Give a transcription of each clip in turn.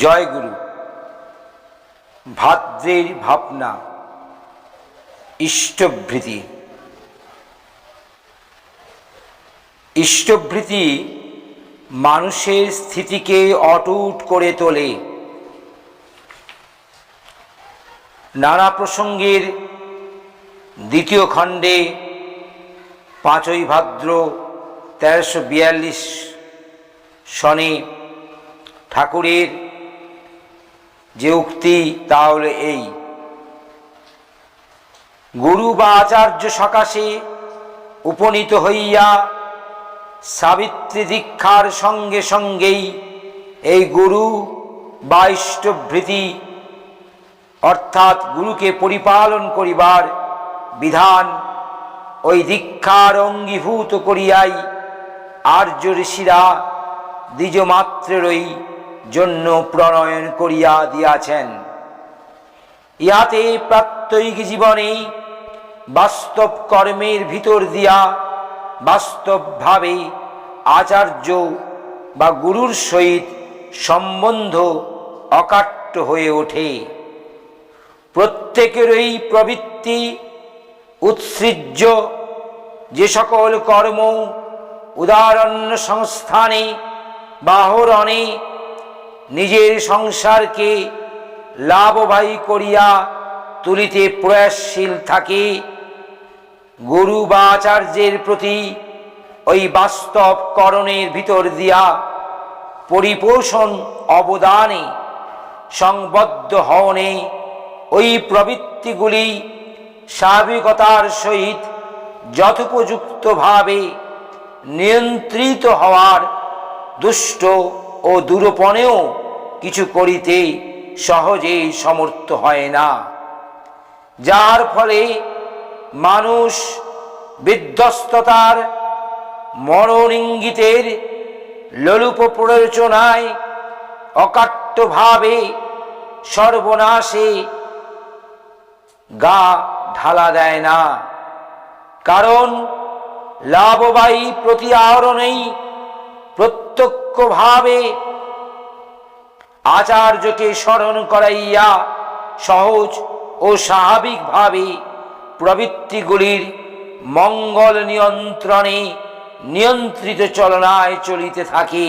জয় গুরু। ভাদ্রের ভাবনা, ইষ্টভৃতি। ইষ্টভৃতি মানুষের স্থিতিকে অটুট করে তোলে। নানা প্রসঙ্গের দ্বিতীয় খণ্ডে 5ই ভাদ্র 1342 সনে ঠাকুরের যে উক্তি তা হল এই: গুরু বা আচার্য সকাশে উপনীত হইয়া সাবিত্রী দীক্ষার সঙ্গে সঙ্গেই এই গুরু বা ইষ্টভৃতি অর্থাৎ গুরুকে পরিপালন করিবার বিধান ওই দীক্ষার অঙ্গীভূত করিয়াই আর্য ঋষিরা দ্বিজমাত্রেরই জন্য প্রণয়ন করিয়া দিয়াছেন। ইহাতে প্রাত্যহিক জীবনে বাস্তব কর্মের ভিতর দিয়া বাস্তবভাবে আচার্য বা গুরুর সহিত সম্বন্ধ অকাট্য হয়ে ওঠে। প্রত্যেকেরই প্রবৃত্তি উৎসৃজ্য যে সকল কর্ম উদাহরণ্য সংস্থানে বা আহরণে নিজের সংসারকে লাভবাহী করিয়া তুলিতে প্রয়াসশীল থাকে, গুরু বা আচার্যের প্রতি ওই বাস্তব করণের ভিতর দিয়া পরিপোষণ অবদানে সংবদ্ধ হওনে ওই প্রবৃত্তিগুলি স্বাভাবিকতার সহিত যথোপযুক্তভাবে নিয়ন্ত্রিত হওয়ার দুষ্ট ও দুরূপণেও কিছু করিতে সহজেই সমর্থ হয় না, যার ফলে মানুষ বিধ্বস্ততার মরণ ইঙ্গিতের লোলুপ প্ররোচনায় অকাট্যভাবে সর্বনাশে গা ঢালা দেয় না। কারণ লাভবাহী প্রতি আহরণেই প্রত্যক্ষভাবে আচার্যকে স্মরণ করাইয়া সহজ ও স্বাভাবিকভাবে প্রবৃত্তিগুলির মঙ্গল নিয়ন্ত্রণে নিয়ন্ত্রিত চলনায় চলিতে থাকে।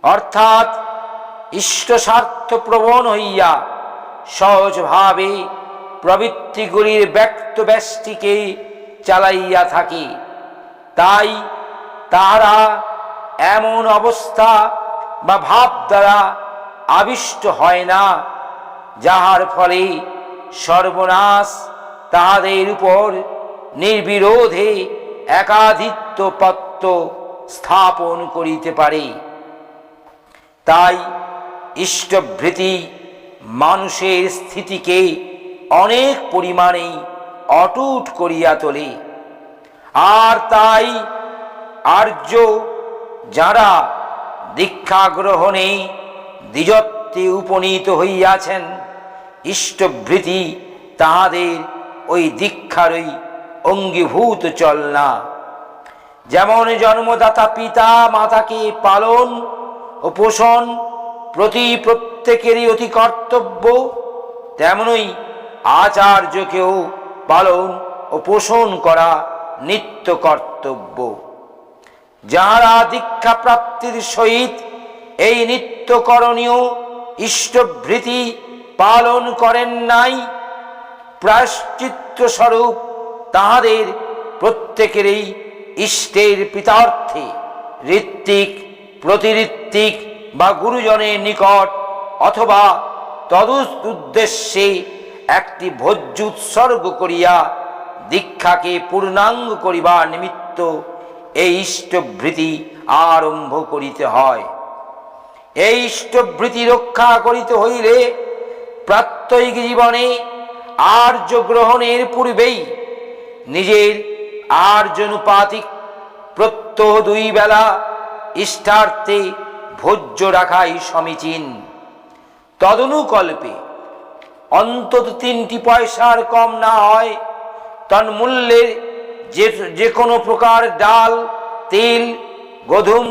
অর্থাৎ ইষ্টস্বার্থপ্রবণ হইয়া সহজভাবে প্রবৃত্তিগুলির ব্যক্ত ব্যষ্টিকে চালাইয়া থাকে। তাই তাহারা এমন অবস্থা বা ভাব দ্বারা আবিষ্ট হয় না, যাহার ফলে সর্বনাশ তাহাদের উপর নির্বিরোধে একাধিপত্য স্থাপন করিতে পারে। তাই ইষ্টভৃতি মানুষের স্থিতিকে অনেক পরিমাণে অটুট করিয়া তোলে। আর তাই আর্য যারা দীক্ষা গ্রহণে দ্বিজত্বে উপনীত হইয়াছেন, ইষ্টভৃতি তাহাদের ওই দীক্ষারই অঙ্গীভূত চলনা। যেমন জন্মদাতা পিতা মাতাকে পালন ও পোষণ প্রতি প্রত্যেকেরই অতি কর্তব্য, তেমনই আচার্যকেও পালন ও পোষণ করা নিত্য কর্তব্য। যাহারা দীক্ষা প্রাপ্তির সহিত এই নিত্য করণীয় ইষ্টভৃতি পালন করেন নাই, প্রায়শ্চিত্ত স্বরূপ তাহাদের প্রত্যেকেরই ইষ্টের পিতার্থে ঋত্বিক প্রতিঋত্বিক বা গুরুজনের নিকট অথবা তদুদ্দেশ্যে একটি ভোজ্য উৎসর্গ করিয়া দীক্ষাকে পূর্ণাঙ্গ করিবার নিমিত্ত এই ইষ্টভৃতি আরম্ভ করিতে হয়। এই ইষ্টভৃতি রক্ষা করিতে হইলে প্রাত্যহিক জীবনে আর্য গ্রহণের পূর্বেই নিজের আর্যানুপাতিক প্রত্যহ 2 বেলা ইষ্টার্থে ভোজ্য রাখাই সমীচীন। তদনুকল্পে অন্তত 3টি পয়সার কম না হয় তন্মূল্যের যে কোনো প্রকার ডাল, তেল, গোধূম,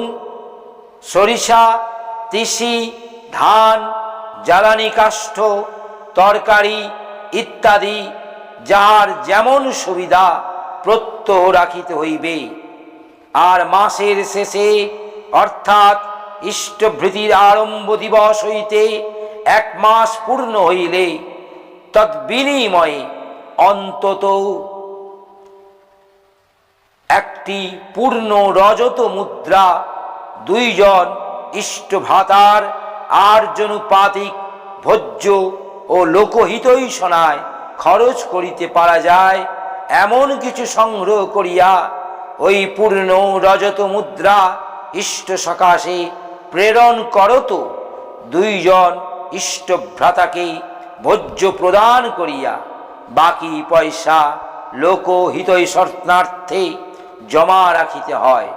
সরিষা, তিসি, ধান, জ্বালানি কাষ্ঠ, তরকারি ইত্যাদি যাহার যেমন সুবিধা প্রত্যহ রাখিতে হইবে। আর মাসের শেষে অর্থাৎ ইষ্টভৃতির আরম্ভ দিবস হইতে 1 মাস পূর্ণ হইলে তদ্বিনিময়ে অন্তত একটি পূর্ণ রজত মুদ্রা 2 জন ইষ্টভ্রাতার আর্যনুপাতিক ভোজ্য ও লোকহিতৈষণায় খরচ করিতে পারা যায় এমন কিছু সংগ্রহ করিয়া ওই পূর্ণ রজত মুদ্রা ইষ্ট সকাশে প্রেরণ করত। 2 জন ইষ্টভ্রাতাকে ভোজ্য প্রদান করিয়া বাকি পয়সা লোকহিতৈষণার্থে জমা রাখিতে হয়।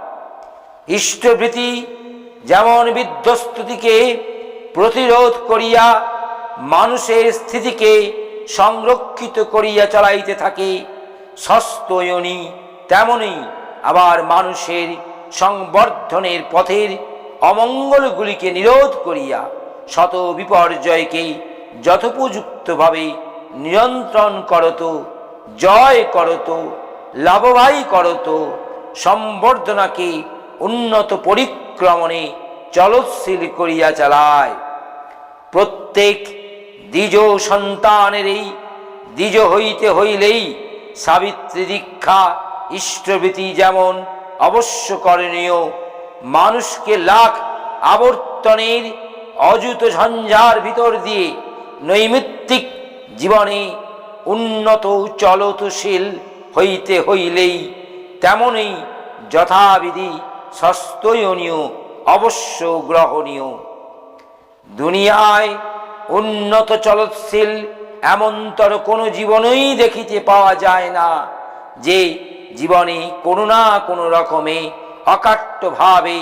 ইষ্টভৃতি যেমন বিধ্বস্ততিকে প্রতিরোধ করিয়া মানুষের স্থিতিকে সংরক্ষিত করিয়া চালাইতে থাকে, স্বস্থয়োনি তেমনি আবার মানুষের সংবর্ধনের পথের অমঙ্গলগুলিকে নিরোধ করিয়া শত বিপর্যয়কে যথোপযুক্তভাবে নিয়ন্ত্রণ করত, জয় করত, লাভবাহী করত, সম্বর্ধনাকে উন্নত পরিক্রমণে চলৎশীল করিয়া চালায়। প্রত্যেক দ্বিজ সন্তানের এই দ্বিজ হইতে হইলেই সাবিত্রী দীক্ষা ইষ্টভৃতি যেমন অবশ্য করণীয়, মানুষকে লাখ আবর্তনের অযুত ঝঞ্ঝার ভিতর দিয়ে নৈমিত্তিক জীবনে উন্নত চলতশীল হইতে হইলেই তেমনই যথাবিধি স্বস্থয়নীয় অবশ্য গ্রহণীয়। দুনিয়ায় উন্নত চলৎশীল এমনতর কোনো জীবনই দেখিতে পাওয়া যায় না যে জীবনে কোনো না কোনো রকমে অকাট্যভাবে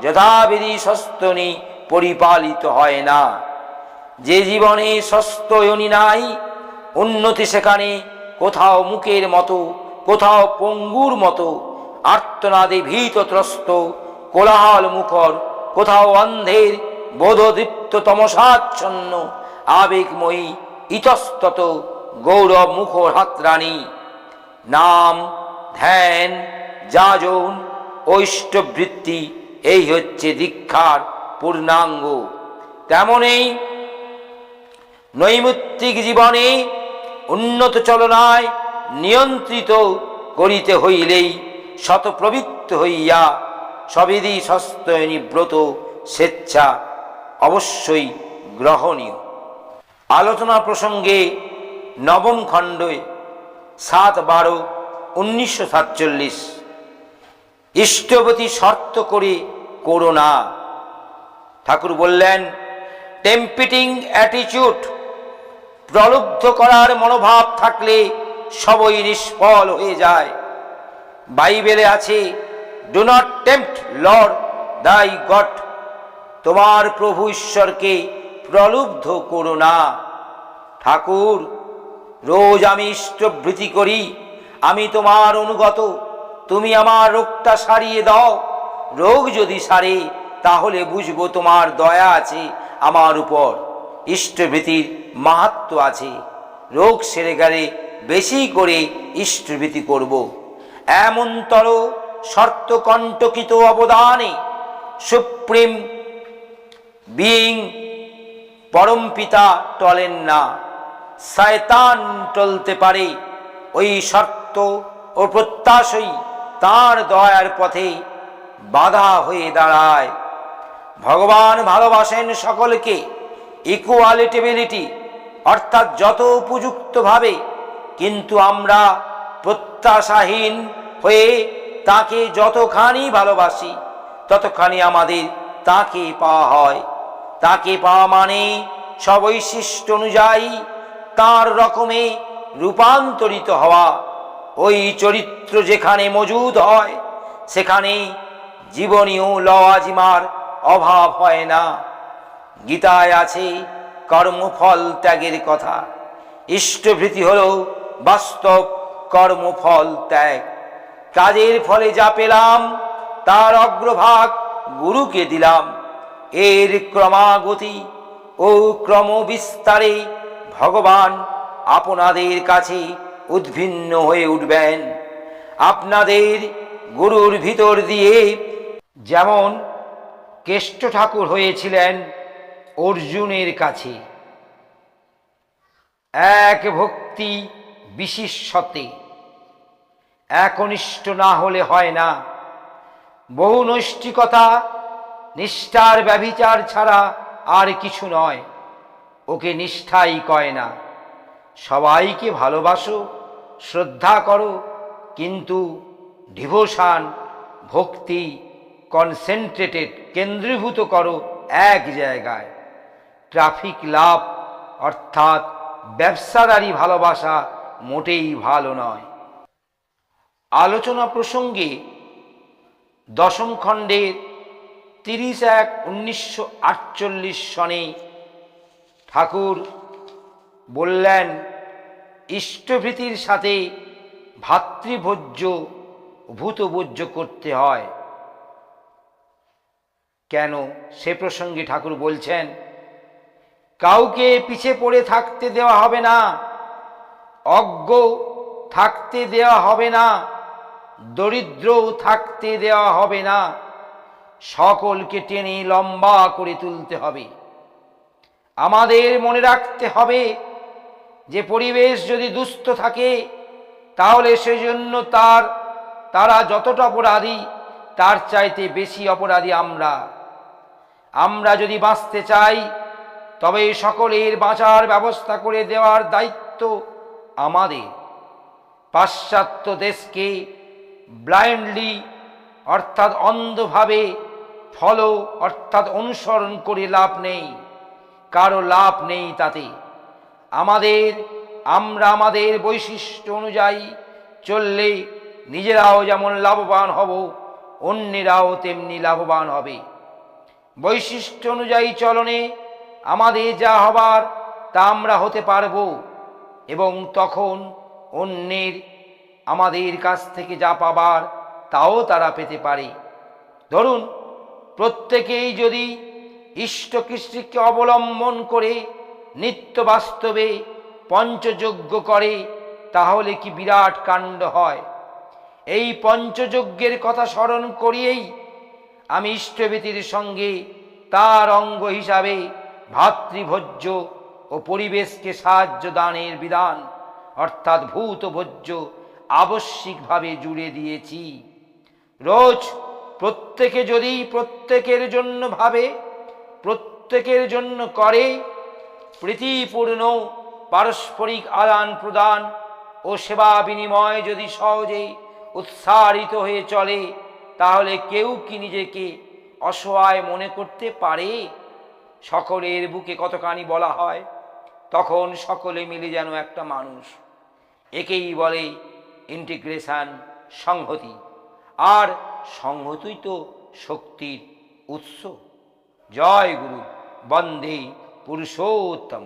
যথাবিধি স্বস্থনী পরিপালিত হয় না। যে জীবনে স্বস্থয়নী নাই, উন্নতি সেখানে কোথাও মুকের মতো, কোথাও পঙ্গুর মতো আর্তনাদে ভীতত্রস্ত কোলাহল মুখর, কোথাও অন্ধের বোধদীপ্ত তমসাচ্ছন্ন আবেগময়ী ইতস্তত গৌরব মুখর হাতরানী। নাম, ধ্যান, যাজন, ঐষ্টবৃত্তি এই হচ্ছে দীক্ষার পূর্ণাঙ্গ। তেমনই নৈমিত্তিক জীবনে উন্নত চলনায় নিয়ন্ত্রিত করিতে হইলেই শতপ্রবৃত্ত হইয়া সবিধি স্বস্থয়নী ব্রত স্বেচ্ছা অবশ্যই গ্রহণীয়। আলোচনা প্রসঙ্গে নবম খণ্ডে 7/12/1947 ইষ্টবতী শর্ত করে করো না। ঠাকুর বললেন, টেম্পিটিং অ্যাটিচিউড, প্রলুব্ধ করার মনোভাব থাকলে সবই নিষ্ফল হয়ে যায়। বাইবেলে আছে, ডু নট টেম্পট লর্ড দাই গড, তোমার প্রভু ঈশ্বরকে প্রলুব্ধ করো না। ঠাকুর, রোজ আমি ইষ্টভৃতি করি, আমি তোমার অনুগত, তুমি আমার রোগটা সারিয়ে দাও। রোগ যদি সারে তাহলে বুঝবো তোমার দয়া আছে আমার উপর, ইষ্টভৃতির মাহাত্ম্য আছে। রোগ সেরে গেলে বেশি করে ইষ্টভৃতি করব। এমনতর শর্ত কণ্টকিত অবদানে সুপ্রিম বিইং পরম পিতা টলেন না, শয়তান টলতে পারে। ওই শর্ত ও প্রত্যাশাই তাঁর দয়ার পথে বাধা হয়ে দাঁড়ায়। ভগবান ভালোবাসেন সকলকে ইকুয়ালিটেবিলিটি অর্থাৎ যত উপযুক্তভাবে, কিন্তু আমরা প্রত্যাশাহীন হয়ে তাকে যতখানি ভালোবাসি ততখানি আমাদের তাকে পাওয়া হয়। তাকে পাওয়া মানে স্ববৈশিষ্ট্য অনুযায়ী তাঁর রকমে রূপান্তরিত হওয়া। ওই চরিত্র যেখানে মজুদ হয় সেখানে জীবনীয় লওয়াজিমার অভাব হয় না। গীতায় আছে কর্মফল ত্যাগের কথা। ইষ্টভৃতি হল বাস্তব কর্মফল ত্যাগ। কাজের ফলে যা পেলাম তার অগ্রভাগ গুরুকে দিলাম। এর ক্রমাগতি ও ক্রমবিস্তারে ভগবান আপনাদের কাছে উদ্ভিন্ন হয়ে উঠবেন। আপনাদের গুরুর ভিতর দিয়ে যেমন কেষ্ট ঠাকুর হয়েছিলেন অর্জুনের কাছে এক ভক্তি বিশিষ্যতে, একনিষ্ঠ না হলে হয় না। বহু নৈষ্ঠিকতা নিষ্ঠার ব্যভিচার ছাড়া আর কিছু নয়, ওকে নিষ্ঠাই কয় না। সবাইকে ভালোবাসো, শ্রদ্ধা করো, কিন্তু ডিভোশন ভক্তি কনসেন্ট্রেটেড কেন্দ্রীভূত করো এক জায়গায়। ট্রাফিক লাভ অর্থাৎ ব্যবসাদারি ভালোবাসা মোটেই ভালো নয়। আলোচনা প্রসঙ্গে দশম খণ্ডের 30/1/1948 সনে ঠাকুর বললেন, ইষ্টভৃতির সাথে ভাতৃভোজ্য ভূতভোজ্য করতে হয়। কেন সে প্রসঙ্গে ঠাকুর বলছেন, কাউকে পিছে পড়ে থাকতে দেওয়া হবে না, অজ্ঞ থাকতে দেওয়া হবে না, দরিদ্র থাকতে দেওয়া হবে না, সকলকে টেনে লম্বা করে তুলতে হবে। আমাদের মনে রাখতে হবে যে পরিবেশ যদি দুস্থ থাকে তাহলে সেজন্য তারা যতটা অপরাধী তার চাইতে বেশি অপরাধী আমরা যদি বাঁচতে চাই তবে সকলের বাঁচার ব্যবস্থা করে দেওয়ার দায়িত্ব আমাদের। পাশ্চাত্য দেশকে ব্লাইন্ডলি অর্থাৎ অন্ধভাবে ফলো অর্থাৎ অনুসরণ করে লাভ নেই, কারো লাভ নেই তাতে। আমরা আমাদের বৈশিষ্ট্য অনুযায়ী চললে নিজেরাও যেমন লাভবান হব, অন্যেরাও তেমনি লাভবান হবে। বৈশিষ্ট্য অনুযায়ী চলনে আমাদের যা হবার তা আমরা হতে পারব, এবং তখন অন্যের আমাদের কাছ থেকে যা পাবার তাও তারা পেতে পারে। ধরুন, প্রত্যেকেই যদি ইষ্টকৃষ্টিকে অবলম্বন করে নিত্য বাস্তবে পঞ্চযজ্ঞ করে তাহলে কি বিরাট কাণ্ড হয়। এই পঞ্চযজ্ঞের কথা স্মরণ করিয়েই আমি ইষ্টভীতির সঙ্গে তার অঙ্গ হিসাবে ভাতৃভোজ্য ও পরিবেশকে সাহায্য দানের বিধান অর্থাৎ ভূতভোজ্য আবশ্যিকভাবে জুড়ে দিয়েছি। রোজ প্রত্যেকে যদি প্রত্যেকের জন্য ভাবে, প্রত্যেকের জন্য করে, প্রীতিপূর্ণ পারস্পরিক আদান প্রদান ও সেবা বিনিময় যদি সহজে উৎসারিত হয়ে চলে, তাহলে কেউ কি নিজেকে অসহায় মনে করতে পারে? সকলের বুকে কতখানি বলা হয়, তখন সকলে মিলে যেন একটা মানুষ। একেই বলে ইন্টিগ্রেশন, সংহতি। আর সংহতই তো শক্তির উৎস। জয় গুরু, বন্দে পুরুষোত্তম।